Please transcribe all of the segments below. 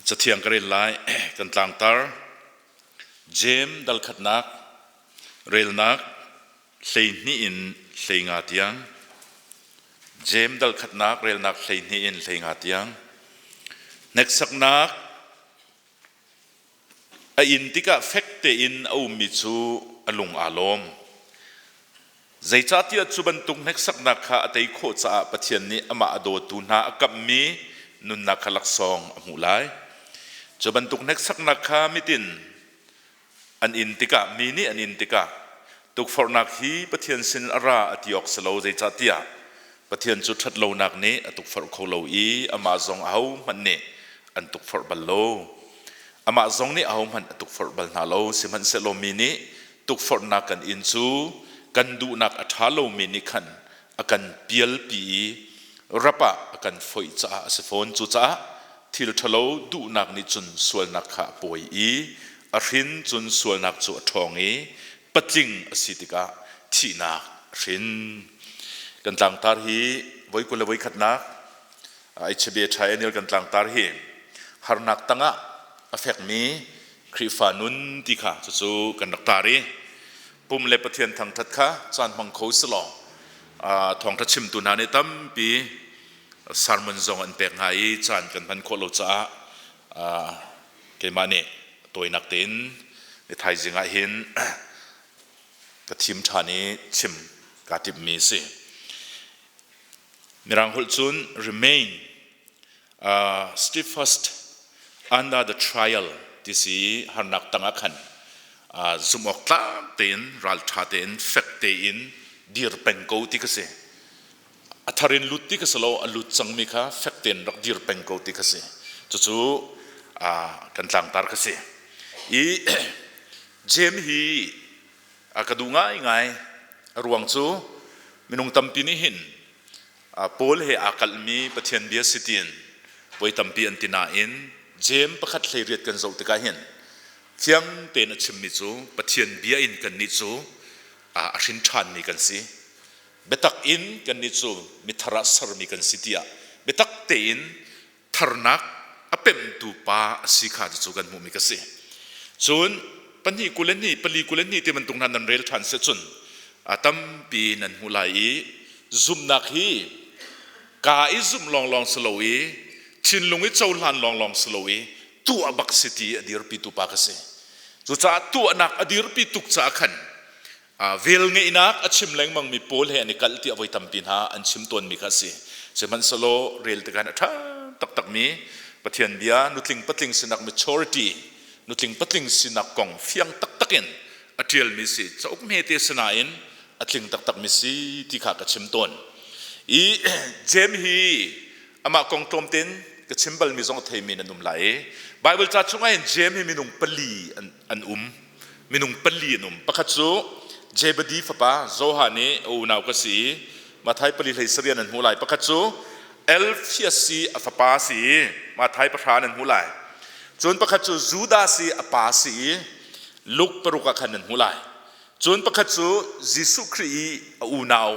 จะเทียงกันเรลไลกันต่างตาเจมดัลขัดนักเรลนักเซนี่อินเซงาเตียงเจมดัลขัดนักเรลนักเซนี่อินเซงาเตียงนักสักนักอินติกาเฟกเตอินเอามิจูอลุงอารมใจจัดที่จุบันตุงนักสักนักข้าแต่โคตรจะปะเทียนนี้อามาอโดตุนากับมีนุนนักลักซองอมูไลจุบันตุงนักสักนักข้ามิตินอันอินติกามีนี่อันอินติกาตุกฟอร์นักฮีปะเทียนสินอาราอติยอกสโลใจจัดที่ปะเทียนจุดทัดโลนักนี้ตุกฟอร์โคโลอีอามาซองเอามันนี่อันตุกฟอร์บัลโลอามาซองนี่เอามันตุกฟอร์บัลนาโลสิมันเซโลมีนี่ตุกฟอร์นักกันอินซูกันดูนักอัฐาโลมินิคันอากันเปียลปีรับปะอากันฝอยจ้าสฟอนจุจ้าที่เราทะเลดูนักนิจุนส่วนนักขาป่วยอีอารินจุนส่วนนักจุทองอีปัจจิงอสิติกาที่นักรินกันต่างตาฮีไว้กุลไว้ขัดนักไอเชเบียชัยเนี่ยกันต่างตาฮีฮาร์นักตั้งะอเฟกมีคริฟานุนติค่ะจู่กันนักตารีปุ่มเล็บเทียนทางทัดค่ะจานมังโคสลองทองทัดชิมตุนาในตั้มปีสารมันจงอันเปกไงจานกันพันโคโลจ้าเกมาเนตัวนักเต้นในไทยจิงไอเห็นกระทิมชานี้ชิมกระทิมมีสิมีรังหุลจุน remain steadfast under the trial ที่สีหันนักตั้งขันซุมออกตาเต็นรัลชาเต็นเฟกเต็นดีร์เป็งโกติกเสอัธรินลุติกเสโลอลุจังมิค่ะเฟกเต็นรักดีร์เป็งโกติกเสจู่กันต่างตาร์กเสอีเจมฮีกระดูง่ายรวงจู่มินุงตัมปีนี้หินโพลเฮอาคัลมีปะเทียนเบียสิตินไว้ตัมปีอันตินาอินเจมประคัดเลยเรียดกันโจติกาหินเทียงเตนชิมมิจูปะเทียนเบียอินกันนิจูอาชินชานมีกันสิเบตักอินกันนิจูมิทรัสรมีกันสิเดียเบตักเตนทารนักอเปมตูปาสิขาจูกันมุมิกันสิส่วนปัญหากุเลนี่ปลีกุเลนี่ที่มันตรงนั้นนั่นเรลทันเสจุนตั้มปีนันหุลายซุมนักฮีกาอิซุมลองสโลวีชินลงอิเจ้าลันลองสโลวีตัวบักสิตีอดีรปิตุปากเสจุจ้าตัวนักอดีรปิตุกจ้าขันเวลเงยนักอัชิมแรงมังมีโพลเฮนิกัลที่เอาไว้ทำปินหาอันชิมตัวมีกันสิเสมันสโลเรลตะกันท่าตักมีปะเทียนเบียนุติงปัตติงสินัก maturity นุติงปัตติงสินักกองเฟียงตักเองอัจเจลมิสิจะอุกเมเตสนาอินอัติงตักมิสิที่ข้ากับชิมตัวอีเจมฮีอามากองตรมตินกับชิมบัลมีสองเทมีนันนุมไหลไบเบิลจัดช่วงให้เจมฮีมีนุงปลีอันมีนุงปลีนุมปะคัตซูเจบดีฟป้าโซฮานีอูนาวกสีมาไทยปลีเลยเสียนันหูไหลปะคัตซูเอลฟิอซีอัฟป้าสีมาไทยประธานันหูไหลจนปะคัตซูจูดาสีอัปาสีลุกปรุกขันนันหูไหลจนปะคัตซูยิสุครีอูนาว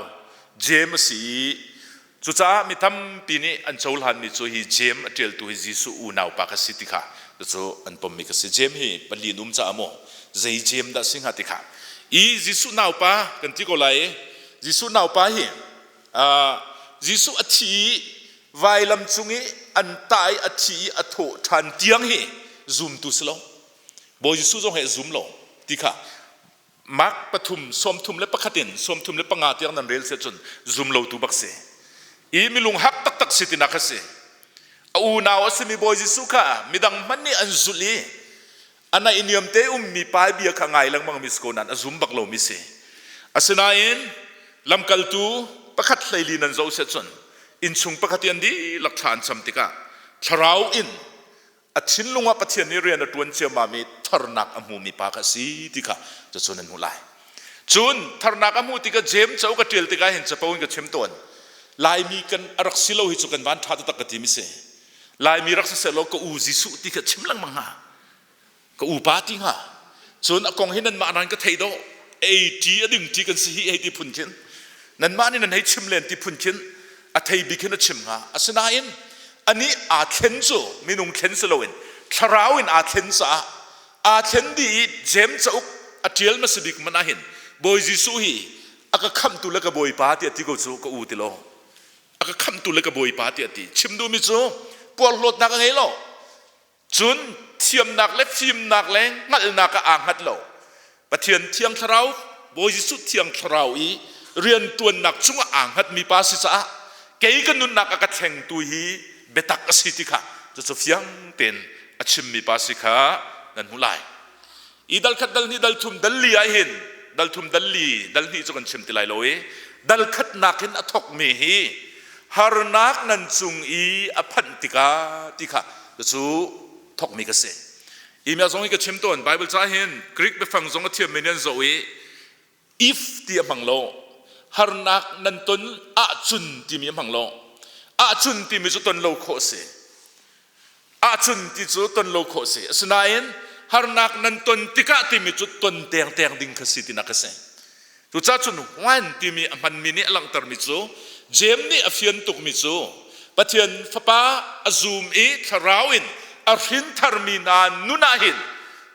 เจมสีจุจ้ามีทำปีนี้อันโจลหันมีจูฮีเจมเจลตัวฮียิสุอูนาวปากสิติค่ะจู่อันปมมีกสิเจมฮีปลีนุมจ้าโมใจเจมดัสิงหติค่ะอียิสุนาวปากันที่ก็ไลยิสุนาวปาฮียิสุอัฐิไวลำจุงฮีอันตายอัฐิอัฐโทันเตียงฮีซุมตุสโลบยิสุจงให้ซุมโลติค่ะมักปฐุมสมทุมและปะขัดินสมทุมและปะงาเตียงนันเรลเซจนซุมโลตูบักเซอีมิลุงฮักตักสิตินักเสอูนาวสมีบอยจิสุค่ะมีดังมันนี่อันสุลีอันนั้นอินยมเตมีปลายเบียขังไงลังมังมิสโกนันอซุมบักโลมิเสอาศัยอินลำกัลตูประคัดเลยลีนันโจเซจนอินชุงประคัดยันดีหลักฐานสัมติกะชราวอินอัชินลุงว่าปะเทียนนิเรียนตวนเชียมามีทารนักอมูมีปากสีติกะจะชนันหุไลจุนทารนักอมูติกะเจมเจ้ากระเทียลติกะเห็นจะปนกับเชมตวนลายมีกันรักสิโลหิจุกันวันท้าตุตกติมิเสลายมีรักษาโลก็อูจิสุติกะชิมลังมังฮะก็อูปาติงฮะส่วนอกองให้นันมานันก็เทโดเอจีดึงจีกันสิให้ที่พุ่นชินนันมานี่นันให้ชิมเลนที่พุ่นชินอาเทบิกินชิมฮะอาศัยอินอันนี้อาเคนโซมีนุ่งเคนสโลอิน ทราวอินอาเทนซาอาเทนดีเจมจะอุกอาเทียลมาสบิกมันอาหินบอยจิสุฮีอากาคำตุเลกบอยปาติติโกจูก็อูติโลอากาคำตุเลกบอยปาติติชิมดูมิจูปวดหลดนักไงโลจุนเทียมนักเล็กฟิมนักแรงงัดนักอ่างหัดโลปะเทียนเทียงทราวบอยจิสุเทียงทราวอีเรียนตัวนักจุงอ่างหัดมีปาสิสาเกี่ยกันนุนนักอากาเชงตุฮีเบตักสิติค่ะจะสุฟียงเต็นอาชิมมีปาสิค่ะนั่นหูไลอีดัลขัดดัลนี่ดัลทุมดัลลีไอเห็นดัลทุมดัลลีดัลนี่จะกันชิมติไลโลเอดัลขัดนักเห็นอทกมีฮีฮาร์นักนันจุงอีอพันติกาติค่ะจะสูทกมีกษะอีเมลส่งให้กับชิมต้นไบเบิลจะเห็นกรีกไปฟังส่งกับเทียมเมเนียนโซเอ if ที่มังโลฮาร์นักนันต้นอาจุนที่มีมังโลอาจุนที่มีจุดต้นโลโคเซอาจุนที่จุดต้นโลโคเซสนาเอ็นฮาร์นักนันต้นติกาที่มีจุดต้นเตียงเตียงดิ่งขสิตินักเซตุจ้าจุนวันที่มีมันมีเนี่ยหลังตร์มิจูเจมนี่อฟิยนตุกมิจูปัจจัยฟ้าป้าอซูมอีทราวอินอาฟินทาร์มินานนุนาหิน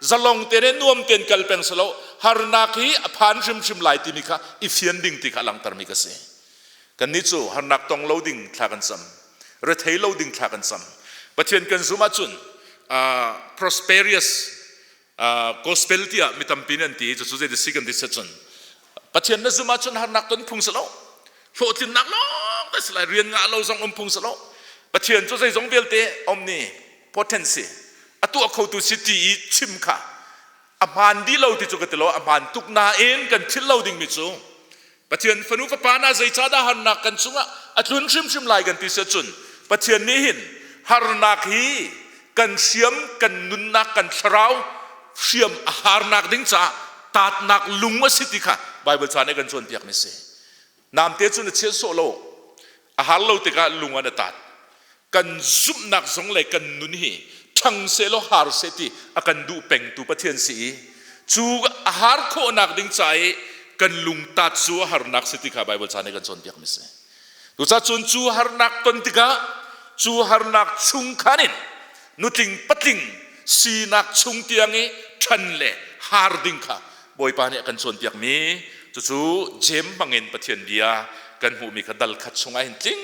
จะลงเตเรนวมเตนกัลเป็งสโลฮาร์นักฮีอพานชิมไลติมิค่ะอีฟิยนดิ่งติกาหลังตร์มิกเซกันนี้จูฮาร์นักต้องโลดิ้งทากันซ้ำเรทเฮโลดิ้งทากันซ้ำปัจจัยกันซูมาจุนprosperous gospel ที่มีตั้มปีนันทีจะสุดจะสิ่งที่สุดจนปัจจัยนั้นซูมาจุนฮาร์นักต้นพุงสโลโฟตินนักล้อแต่สลายเรียนงานเราส่งพุงสโลปัจจัยนั้นจะใส่ส่งเบลเตอมนี่ potency อัตัวเขาตัวสิทธิชิมค่ะอามันดีเราที่จุกติโลอามันตุกนาเองกันทิลเราดิ่งมิจูปัจจัยนั้นฝนุฟปานาใจชาดาฮาร์นักกันสุงะอัตุนชิมไล่กันที่สุดจนปัจจัยนี้เห็นฮาร์นักฮีกันเสียมกันนุนนักกันชราวเสียมฮาร์นักดิ้งจ้าตัดนักลุงวสิทธิค่ะไบเบิลชาในกันชวนเปียกมิเซนามเตี้ยจุนเชียโซโลอาหารเราติกาลุงวันตัดกันซุบนักสงเลยกันนุนฮีทั้งเซโลฮาร์เซติอากันดูเป่งตูปะเทียนสีจูอาหารโคนักดิ้งใจกันลุงตัดจูฮาร์นักเซติค่ะไบเบิลชาในกันชวนเปียกมิเซดูจ้าจุนจูฮาร์นักต้นติกาจูฮาร์นักชุงขานินนุติงปัติงสีนักชุงเตียงนี้ทันเล่ฮาร์ดิงค่ะบอยปานี่กันชวนเปียกมีจู่เจมบังเงินประเทศเดียกันหูมีกันดัลขัดชงไอ้จริง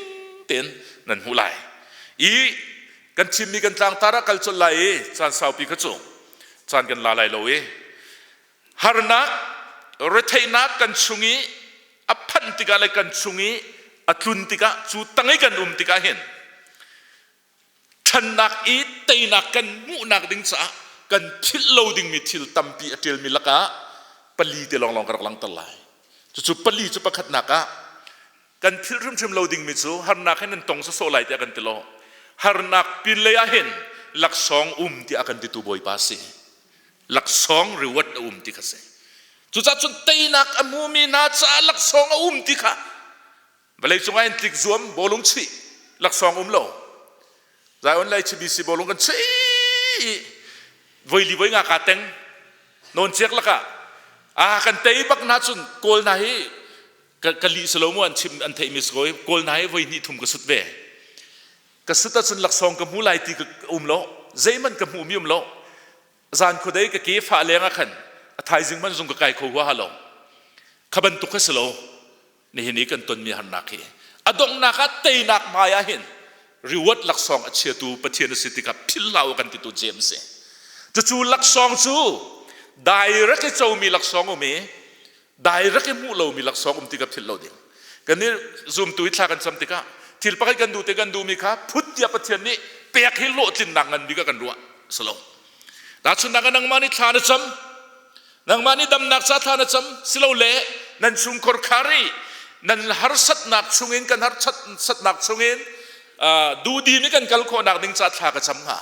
เต็นนั่นหูไหลอีกันชิมมีกันจางตาระกัลชนไหลจานสาวปีขจงจานกันลาไหลโลเอฮาร์นักเรทายนักกันชุงีอพันติกาเลยกันชุงีอัตุนติกาจู่ตั้งให้กันติกาเห็นฉันนักอีเตยนักกันมูนักดิ้งสะกันพิลโลดิ้งมิทิลตัมปีอเทลมิลกะปลีเตลองกระลังตลายจู่ปลีจู่ประคัดนักกันพิลริมโลดิ้งมิจูฮาร์นักให้นั่นตรงโซไลที่อากันติโลฮาร์นักพิลเลยเห็นหลักสองที่อากันติตูบอยปาสีหลักสองหรือวัดที่ข้าเสจู่จ้าจนเตยนักอมูมีนาจ้าหลักสองที่ข้าเวลาจู่ไอ้ติกจวมบอลงชีหลักสองโลใจวันไรชีบิสิบอลงกันชีวันลีวันงากาเต็งนนเช็คละกะกันเตยบักนาจุนโกลนาฮีกะลีสโลมวันชิมอันเทมิสโกยโกลนาฮีวันนี้ทุ่มกสุดเวกสุดจุนหลักสองกับมูไลตีกับโลใจมันกับมูมีโลจานคนใดกับเกี่ยฟ้าเลี้ยงกันไทยจึงมันส่งกับไก่ขวัวฮัลโหลขบันตุกสโลนี่กันต้นมีหันนักเฮอดงนักเตยนักมายาเห็นริวัดหลักสองเชียตูปะเทียนสิทธิกับพิลลาวกันติดตัวเจมส์จู่หลักสองจู่ได้รักเจ้ามีหลักสองมีได้รักมูเรามีหลักสองติดกับพิลลาวเดียวกันนี้ซูมตัวอิทากันซ้ำติกะทิลปะกันดูมีค่ะพุทธยาปะเทียนนี้เปียกให้โลจินนังกันดีกันรัวสโลแต่ชุนนังกันนังมานิทานซ้ำนังมานิดำนักสาธารณซ้ำสโลเล่นันชุงคอร์คารีนันฮาร์สัตนักชุงเงินกันฮาร์สัตนักชุงเงินดูดีนี่กันกัลโคนักดิ้งจัดหากระชำหา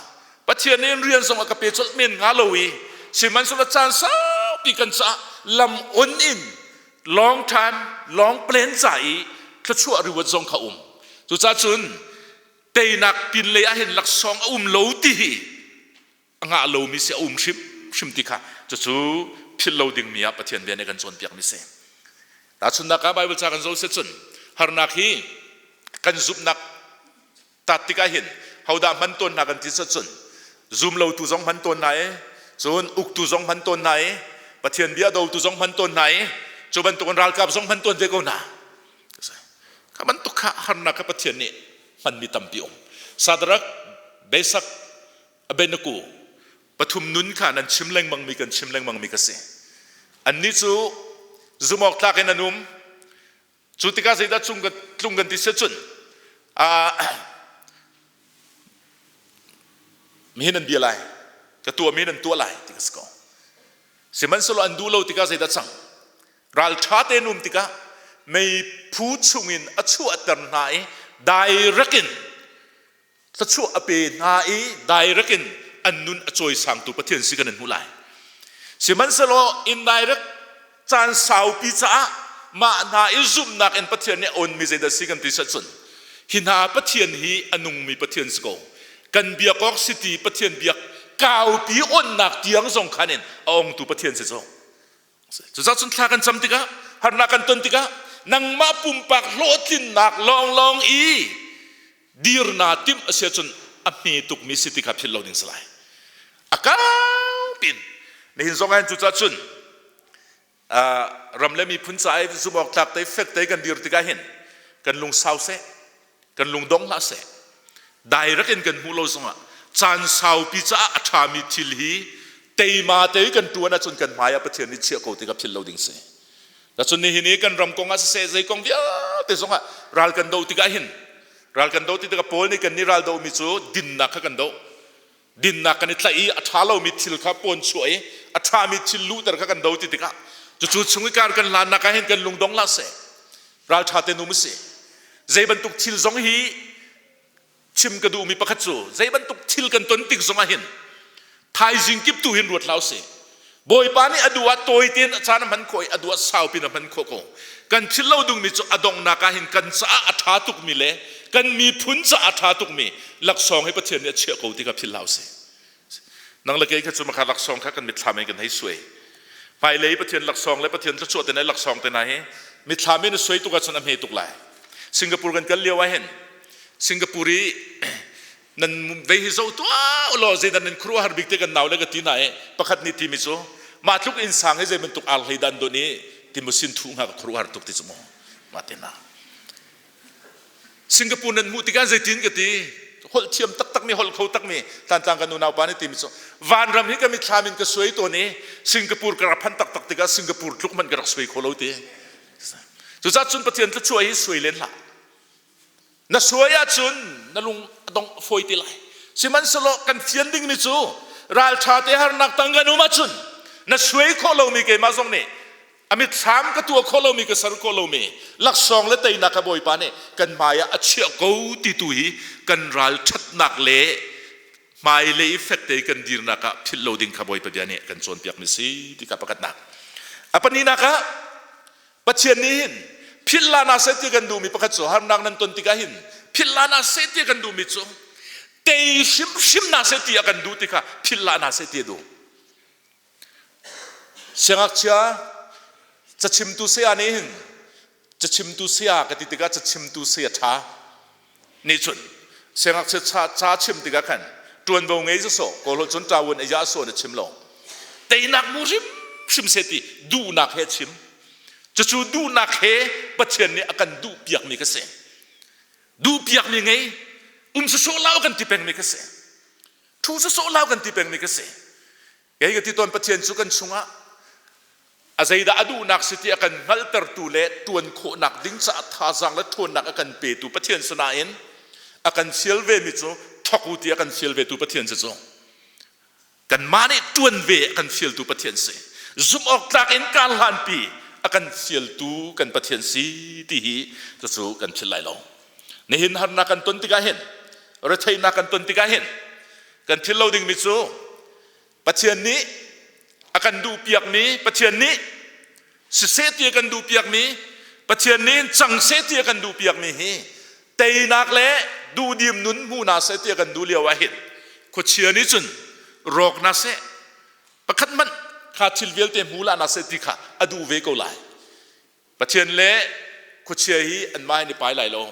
ปัจเจียนเรียนส่งกับเปียจุดมินงาโลวีสิมันสุดจานสาวปีกันซะลำอุ่นอินลองทานลองเปลี่ยนใจกระชั่วริวัดทรงข้าจุดจ้าจุนเตยนักปินเลยเห็นหลักสองโลตีงาโลมีเสียชิมติค่ะจู่พิลโลดิ้งมีปัจเจียนเบียนกันจนเปียกมิเซแต่ชุนนักไบเบิลจากกันโซเซจุนฮาร์นักฮีกันซุบนักตัดติกาเห็นเขาด่ามันต้นนักกันที่สุด zoom lo tu zong man ton nai chun uk tu zong man ton nai pathian bia do tu zong man ton nai chu ban ton ral kap zong man ton ve ko na ka ban tu kha harna ka pathian ni man mi tampi om sadrak besak abenaku pathum nun kha nan chimleng mang mi kan chimleng mang mi ka se anni chu zumok tla ken anum chu tika se da chung kan ti se chun mi nan bia lai ka tua mi nan tua lai tika sko siman solo andu lo tika se da chang ral tha te num tika mei phu chungin achu atar nai dai rakin tachu ape nai dai rakin annun achoi sang tu pathian sikan hu lai siman solo indirect chan sau pi cha ma na izum nak en pathian ne on mi zeda sikan ti sa chun hina pathian hi anung mi pathian sko kan biak ok city pathian biak kau pi on nak tiang song khanen ong tu pathian se zo chu za chun thla kan cham tika har na kan ton tika nang ma pumpak lotin nak long long i dir na tim ase chun ami tuk mi city ka phil loading salai akau pin ne hin zong an chu cha chun ramle mi phun chai zumok tak tai fek tai kan dir tika hin kan lung sau se kan lung dong la se dai rakin kan mu lo zonga chan sau pi cha atha mi thil hi tei ma te kan tuana chun kan maya pathian ni che ko tika phil loading se da chun ni hini kan ram konga se zai kong via te zonga ral kan do tika hin ral kan do tika pol ni kan ni ral do mi chu din na kha kan do din na kan tlai atha lo mi thil kha pon chuai atha mi thil lu tar kha kan do tika chu chungi kar kan lan na ka hin kan lung dong la se ral tha te nu mi se zai ban tuk thil zong hi chim ka du mi pakhat chu zai ban tuk thil kan ton tik zonga hin thai jing kip tu hin ruat lau se boy pani adua toy ten achana man khoi adua sau pin man kho ko kan thil lo dung mi chu adong na ka hin kan cha atha tuk mi le kan mi phun cha atha tuk mi lak song he pathian ne che ko ti ka phil lau se nang la ke kha chu ma kha lak song kha kan mi thame kan hei suai pai le pathian lak song le pathian chu chu te nai lak song te na he mi thame ne suai tu ka chun am he tuk lai Singapore kan kal liawa hen Singapore nan vei hi zo to lo ze dan khru har bik te kan naw le ka ti na e pakhat ni ti mi chu ma tluk in sang he ze men tuk al hei dan do ni ti mu sin thu nga khru har tuk ti chu mo ma te na Singapore nan mu ti kan ze tin ka ti hol thiam tak tak mi hol khau tak mi tan tang kan nu naw pa ni ti mi chu van ram hi ka mi thlamin ka suai to ni Singapore ka phan tak tak ti ka Singapore tluk man ka rak suai kholo ti chu za chun pathian tla chuai hi suai len la na suaya chun na lung dong foi ti lai siman solo kan fian ding ni chu ral tha te har nak tang ga nu ma chun na suai kholo mi ke ma zong ni amit tham ka tu kholo mi ka sar kholo mi lak song le tai na ka boi pa ne kan maya achia ko ti tu hi kan ral that nak le mai le effect te kan dir na ka phil loading ka boi pa dia ne kan chon piak mi si ti ka pakat na apani na ka pathian ni hin philana se ti kan du mi pakhat so har nak nan ton ti ka hin philana se ti kan du mi chu te shim na se ti kan du ti ka philana se ti du sengak cha chachim tu se ani hin chachim tu se ka ti ka chachim tu se tha ni chun sengak cha chim ti ka kan tuan bo ngei so ko lo chun tawun ya so na chim lo te nak mu sim se ti du nak he chim chu du nak he pathian ni akan du piak mi ka se du piak mi ngei so lau kan ti peng mi ka se thu so lau kan ti peng mi ka se ei ga ti ton pathian chu kan chunga azaida adu nak siti akan malter tu le tuan kho nak ding cha tha jang la thon nak akan pe tu pathian suna in akan silve mi chu thoku ti akan silve tu pathian se chu kan mani tuan ve akan fil tu pathian se zum ok tak in kan han pi akan sial tu kan pathian si ti hi chu kan philai lo ne hin har na kan ton ti ka hen ra thai na kan ton ti ka hen kan thil loading mi chu pathian ni akan du piak mi pathian ni se ti kan du piak mi pathian ni chang se ti kan du piak mi hi tei nak le du dim nun mu na se ti kan du liawa hin ko chia ni chun rok na se pakhat man kha thil vel te mula na se ti kha adu ve ko lai pathian le khuchia hi an mai ni pai lai lo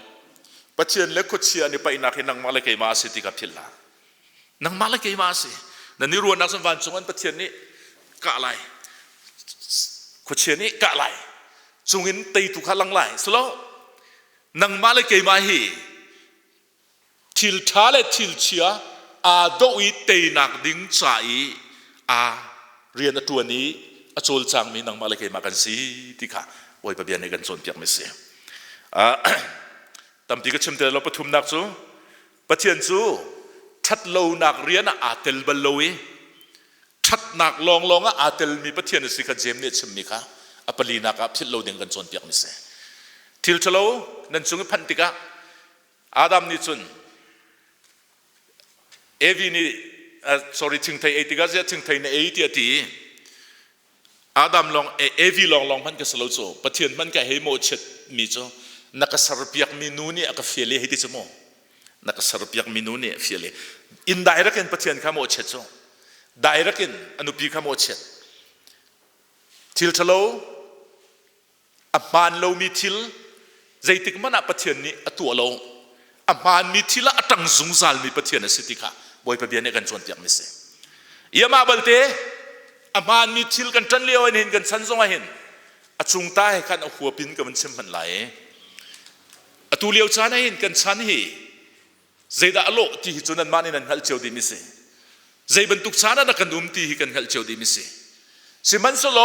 pathian le khuchia ni pai na khe nang ma le ke ma se ti ka phil la นังมาละเกมาสินั่นนี่รวนนักสัมพันธ์จงอันประเทศนี้กะไรขวดเชียนี้กะไรจงอินตีทุกขลังไหลสโลนังมาละเกมาฮีทิลทาเลทิลเชียอาโดอีเตนักดิ้งใจอาเรียนตัวนี้อโจลจังมีนังมาละเกมากันสิที่ค่ะโอ้ยประเบียนในกันส่วนเปียกไม่เสียตามที่ก็ชิมเตเราปฐุมนักจูปะเทียนจูชัดโลนักเรียนอาเตลบลโลยชัดนักลองอาเตลมีปะเทียนสิกเจมเนี่ยชิมมีค่ะอปลีนักพิลโลเดงกันส่วนเปียกไม่เสียทิลชโลนั่นจุงพันติกะอาดัมนี่จุนเอวีนี่sorry ถึงไทยเอติกาเสียถึงไทยในเอติอาทีอาดัมลองเอวีลองพันกับสโลโซปะเทียนมันก็ให้โมเชตมีโจนักสารพิกมินูนี่อักเฟียเลให้ดิจโมนักสารพิกมินูนี่เฟียเลอินได้รักินปะเทียนข้าโมเชตโจได้รักินอนุปีข้าโมเชตทิลทโลอัมานโลมีทิลใจติกมันอัปเทียนนี่ตัวโลอัมานมีทิลอัตังซุงซาลมีปะเทียนสิติค่ะบอยปะเบียนกันชวนเตียงมิเสยามาบัลเตอัมานมีทิลกันจันเลี้ยวเห็นกันสันซงเห็นอจุงตายกันเอาหัวปินกับมันชิมมันไหลอตูเลี้ยวชาเห็นกันชันฮีใจดาโลที่จุนันมานี่นั่นฮัลเจียวดีมิเสใจบรรทุกชานันกันดุมที่กันฮัลเจียวดีมิเสสิมันสโล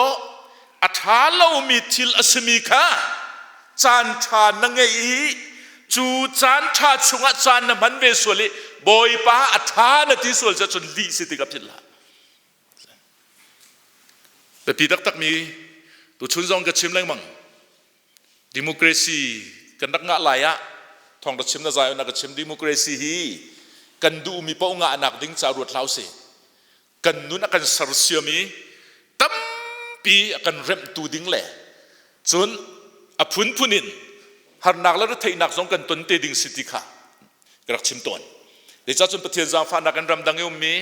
อัฐาโลมีทิลอสมีค่ะจานชานังเอจูจานชาชุงจานมันเวสวลีบอยป้าอัฐานที่สวลจะจนลีสิติกับทิลละแต่ปีตักมีตัวชุนซองกับชิมแรงมั่งดิโมคราซีกันนักงะหลายอะทองรัชชิมนาใจนักชิมดิโมคราซีฮีกันดูมีป้องงะนักดิ้งจารวดเท้าเสกันนู้นกันสารเสียมีตั้มปีกันเริ่มตูดิ้งแหล่จนอพุนพุนินหานักแล้วไทยนักสองกันต้นเตดิ้งสิติค่ะกระชิมต้นเดี๋ยวจะจนประเทศจามฟ้านักกันรำดังเอวมี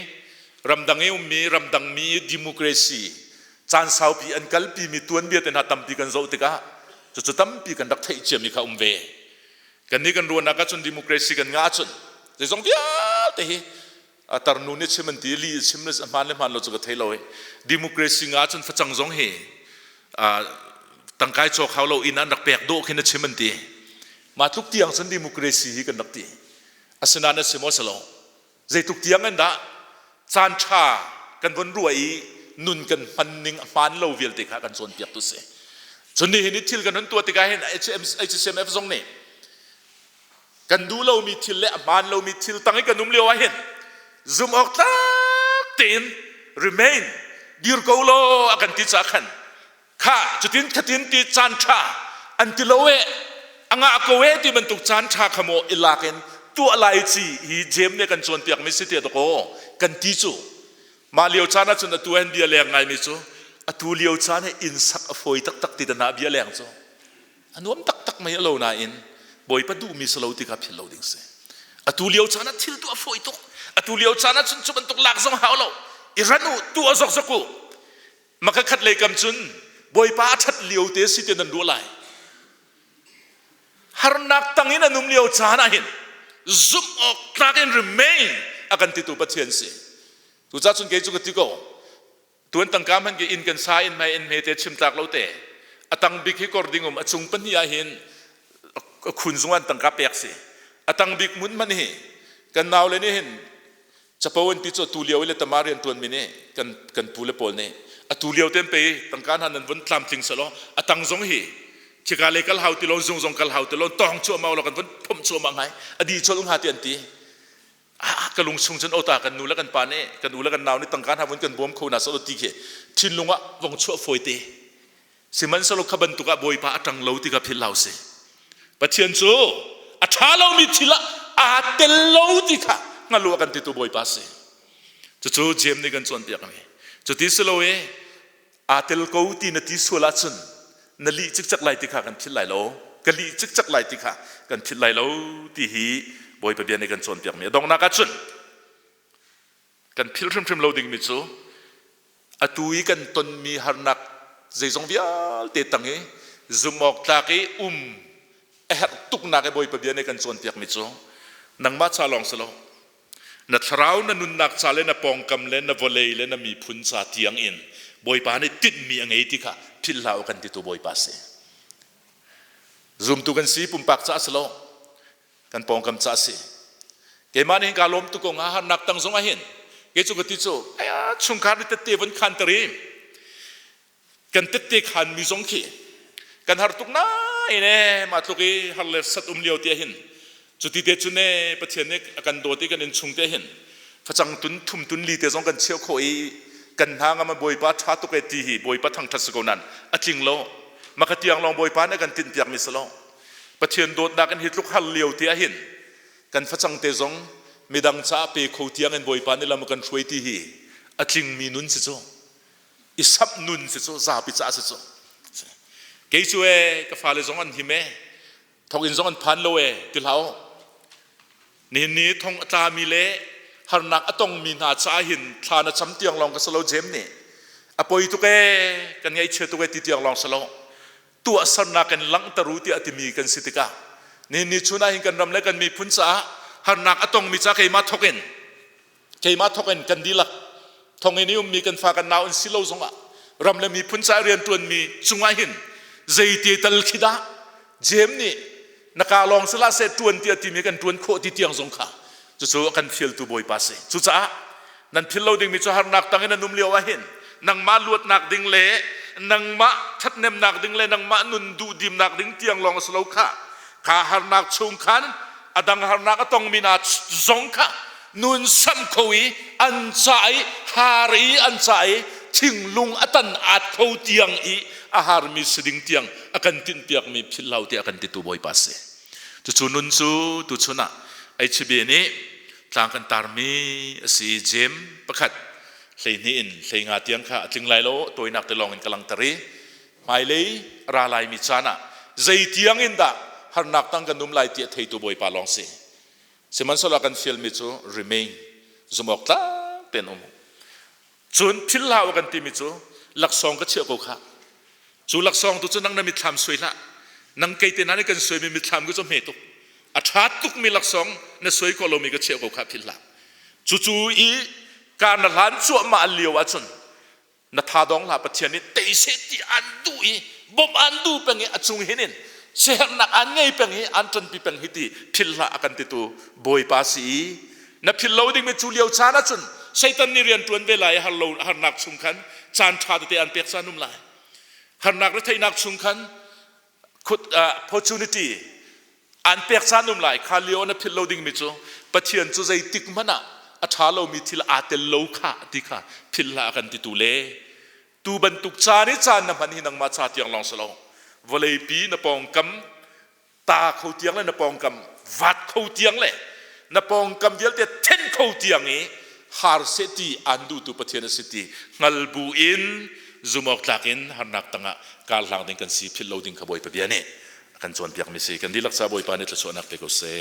รำดังมีดิโมคราซีจานสาวปีอันกัลปีมีตัวเบียดแต่นาตั้มปีกันโจติกะจะตั้มปีกันดักไทยเจียมีข้าเวกันนี้กันรวนนักจนดิโมคราซีกันงาจนจะสองเดียวแต่ฮีตารนูนี่ชิมันตีลีชิมันมันเลยมันเราจะกระเทยเราดิโมคราซีงาจนฟังจงเฮตั้งกายโจเขาเราอินันนักแปลกโดขึ้นชิมันตีมาทุกที่อย่างสันดิโมคราซีกันนักตีอาสนาเนี่ยสมอสโลใจทุกที่อย่างนั้นด่าจานชากันวนรวยนุนกันพันนิงมันเราเวลติกากันส่วนเปียกตุเสส่วนนี้เห็นทิลกันนั้นตัวติกาเห็นHMF ทรงนี่กันดูเรามีทิลและมันเรามีทิลตั้งให้กันนุ่มเลี้ยวเห็นzoom ออกตักตีน remain ดีร์กูโลอากันติดสักขันข้าจุดขัดินติดจานชาอันติโลเวอังอาโกเวที่มันตุกจานชาขโมอิลาเกนตัวอะไรจีฮีเจมเนี่ยกันส่วนเปียกไม่สิเตียตโกกันติจูมาเลี้ยวชานะจนตัวเห็นเบียแรงไงมิจูตัวเลี้ยวชาเนี่ยอินสักฟอยตักติดนาเบียแรงจูอันนู้นตักไม่เอาหน้าอินบอยปัดดูมีสโลติกับพิลโลดิ้งเสตัวเลี้ยวชานะทิลตัวฟอยตุกตัวเลี้ยวชานะจนจุบันตุกหลักสองหาวเราอิรันูตัวซอกซกุมาคัดเลยกำจุนบอยป้าชัดเลี้ยวเตสิเตนันดูไหลฮาร์นักตั้งอินนุ่มเลี้ยวชานะเห็นซุ่มออกตาเกน remain อากันติดตัวปัจเจียนสิตัวจ้าจุนเกจุกติโกตัวตั้งการมันเกอินกันสายอินไม่อินเมเตชิมตากเราเตะตั้งบิ๊กฮิกอร์ดิ้งจุงปัญญาเห็นคุณสงวนตั้งกับเปียกสิตั้งบิ๊กมุนมันเห็นกันนาวเลยนี่เห็นจะพวันพิจตุเลียวเลยตมาเรียนตัวนี้กันพูเลปอลเนี่ยตุเลียวเต็มไปตั้งการหันนั้นวันทำจริงสโลตั้งสงเฮที่การเลี้ยงเขาติโลซงกัลเขาติโลต้องชัวมาเรากันวันผมชัวมาไงอดีตชัวลงหาเตียนตีกันลุงชงฉันโอตากันนูแล้วกันปานเนี่ยกันนูแล้วกันนาวนี่ตั้งการทำวันกันบวมเขาหน้าสโลติเกทินลุงวะวงชัวฟอยเตสิมันสโลขบันตุกะบอยป้าตั้งเหลาติกับพิลาวเสปะเทียนจูอัฐาเรามีทิละอาเตลเหลาติกะงั้นรู้กันติดตัวบอยป้าเสจู่เจมนี่กันส่วนเปียกนี่จู่ที่สโลเออาเตลกูตีนที่สุราชนนั่นลีจิกจักไลติกะกันพิลไลโลกันลีจิกจักไลติกะกันพิลไลโลที่ฮีบอยประเดียนในกันส่วนเปียกนี่ดองนักจุนกันพิลพริมโลดิ้งมิจูอตุยกันตนมีฮาร์นักใจทรงวิลเตตังเอซุมอกตาเกตุกนักบอยประเดียนในกันส่วนเปียกมิจูนังมาชาลองสโล na tharau na nun nak chale na pongkam le na volei le na mi phun cha tiang in boi pa ne tit mi angai ti kha phil lau kan ti tu boi pa se zoom tu kan si pum pak cha slo kan pongkam cha se ke man hin ka lom tu ko nga har nak tang zong a hin ke chu ko ti chu aya chung kha te te van khan tari kan te khan mi zong khi kan har tuk na ine ma tuki har le sat liao ti hin chu ti te chu ne pathian ne kan do ti kan in chung te hin phachang tun thum tun li te zong kan cheu khoi kan hanga ma boi pa tha tu ke ti hi boi pa thang thas ko nan a ching lo ma ka tiang long boi pa ne kan tin piak mi salo pathian dot na kan hitluk hal liao ti a hin kan phachang te zong midang cha pe kho tiang en boi pa ne lam kan throi ti hi a ching mi nun si chu i sap nun si chu za pi cha si chu ke chu e ka fa le zong an hi me thong in zong an phan lo e ti lau ni thong ta mi le har nak atong mi na cha hin thana cham tiang long ka salo jem ni apoi tu ke kan ngai che tu ke ti tiang long salo tu asar na kan lang taru ti atimi kan sitika ni chuna hin kan ram le kan mi phun cha har nak atong mi cha ke ma thoken kan dilak thong ni mi kan fa kan naw in silo zonga ram le mi phun cha rian tuan mi chunga hin zai ti tal khida jem ni naka long sala se tuan ti atimi kan tuan kho ti tiang zong kha chu kan feel tu boi pa se chu cha nan phil lo ding mi chu har nak tang in num liaw a hin nang ma luat nak ding le nang ma that nem nak ding le nang ma nun du dim nak ding tiang long slo kha har nak chung khan adang har nak atong mi na zong kha nun sam khoi an chai hari an chai thing lung atan at kho tiang i a har mi siding tiang akan tin piak mi phil lau ti akan ti tu boi pa se chu nun chu tu chuna ai chibe ni tlang kan tar mi si jem pakhat hlei ni in hlei nga tiang kha atling lai lo toinak te long in kalang tari mai lei ra lai mi chana zai tiang in da har nak tang kan num lai ti thei tu boi pa long se seman sola kan feel mi chu remain zumok ta pen chun phil lau kan ti mi chu lak song ka che ko kha chu lak song tu chu nang na mi tham soi la nang kei te na ni kan soi mi tham ko chu me tu a that tuk mi lak song na soi ko lo mi ka che ko kha phil la chu i ka na lan chu ma liu a chun na tha dong la pathian ni te se ti an du i bom an du peng a chung hinin se na an ngei peng hi an ton pi peng hi ti phil la akan ti tu boi pa si na phil lo ding me chu liu cha na chun satan ni rian tuan ve lai har nak chung khan chan tha te an pek sa num lai har nak ra thai nak chung khan khut opportunity an pek sa num lai kha leo na phil lo ding mi chu pathian chu zai tik mana a tha lo mi thil a tel lo kha ti kha phil la kan ti tu le tu ban tuk cha ni chan na man hi nang ma cha tiang long salo volei pi na pong kam ta kho tiang le na pong kam vat kho tiang le na pong kam dial te ten kho tiang e har seti andu tu pathian seti ngal bu in zumok takin har nak tanga kal lang ding kan si phil lo ding khaboi pa biane kan chon piak mi se kan dilak sa boi pa ne tla so nak te ko se